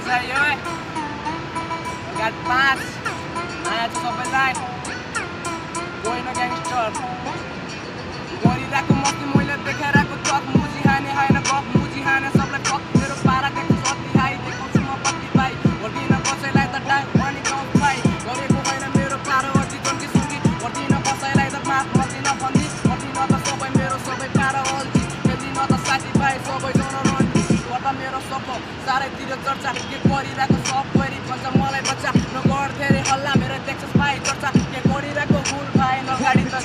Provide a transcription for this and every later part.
चाहियो है गाड 5 आज सबैलाई गएन ग्याङ्स्टर गरिरहेको मस्ती मैले देखाइरहेको चक मुजी हाने होइन गफ मुजी हाने सबलाई पक मेरो पारा देख्छु अति हाई देखाउँछु म पत्ती भाइ गर्दिन कसैलाई त डाक अनि गाउँ भाइ गरेको होइन मेरो पारो अर्जी जन्की सुन्की गर्दिन कसैलाई त माफ गर्दिन भन्दी गर्दिन त सबै मेरो सबै पारा अल्छी खेल्दिन त साथीभाइ सबैजना रन्डी गर्दा मेरो सफल चारैतिर चर्चा के गरिरहेको सब गरी भन्छ मलाई बच्चा नगर धेरै हल्ला मेरो देख्छस् भाइ चर्चा के गरिरहेको भुल भाइ नगाडी त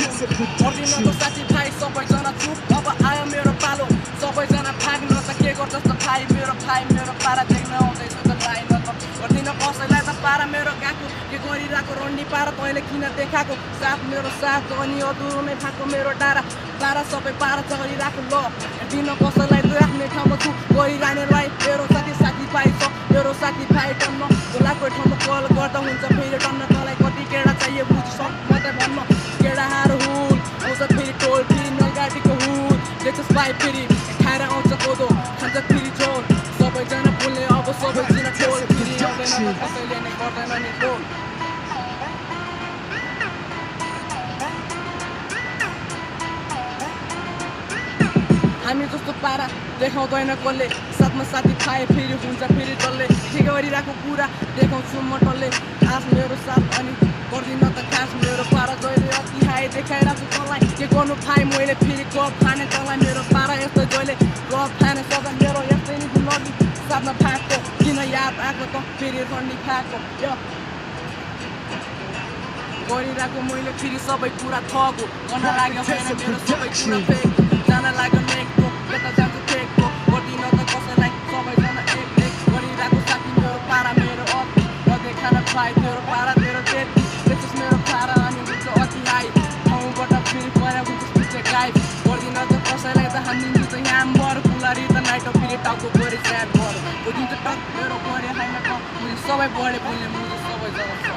गर्दिन त साथीभाइ सबैजना चुप अब आयो मेरो पालो सबैजना भाग्न त के गर्छस् त भाइ मेरो पारा देख्न आउँदैछु त लाइन त गर्दिन कसैलाई त पारा मेरो गाएको के गरिरहेको रन्डी पारा तैँले किन देखाएको साथ मेरो साथ अनि अधुरो नै फाको मेरो डाँडा पारा सबै पारा चलिरहेको ल दिन कसैलाई राख्ने ठाउँमा छु गरिरहनेलाई मेरो साथीभाइ छ मेरो साथीभाइ टन्न बोलाएको ठाउँमा कल गर्दा हुन्छ फेरि टन्न तँलाई कति केडा चाहियो बुझ्छु सब मात्रै भन्न केडाहरू हुन् आउँछ फेरि टोल फेरि नलगाडीको हुन् देख्छस् भाइ फेरि खाएर आउँछ कोदो खान्छ फेरि झोल सबैजना बोल्ने अब सबैजना टोल फेरि आउँदैन कसैले नै गर्दैन नि टोल हामी जस्तो पारा देखाउँदैन कसले साथमा साथीभाइ फेरि हुन्छ फेरि डल्ले के गरिरहेको कुरा देखाउँछु म डल्ले खास मेरो साथ अनि गर्दिन त खास मेरो पारा जहिले अति हाई देखाइरहेको तँलाई के गर्नु भाइ मैले फेरि गफ खाने तँलाई मेरो पारा यस्तो जहिले गफ खाने सबै मेरो यस्तै नि नदी साथमा फाएको किन याद आएको त फेरि रन्डी खाएको गरिरहेको मैले फेरि सबै कुरा ठगो गर्न लाग्यो होइन मेरो सबै कुरा फेक जान लाग्यो नेकको यता जान्छु फेकको गर्दिन त कसैलाई सबैजना एक गरिरहेको साथी मेरो पारा मेरो अति नदेखान भाइ तेरो पारा तेरो त्यति देख्छस् मेरो पारा अनि हुन्छ अति हाई ठाउँबाट फेरि गएर हुन्छ पछि गाइब गर्दिन त कसैलाई त हानिदिन्छ यहाँ बर कुलारी त नाइट फेरि टाउको गरी स्याड बर बुझिन्छ टक मेरो गरे होइन सबै बढे बोल्ने मुझे सबैजना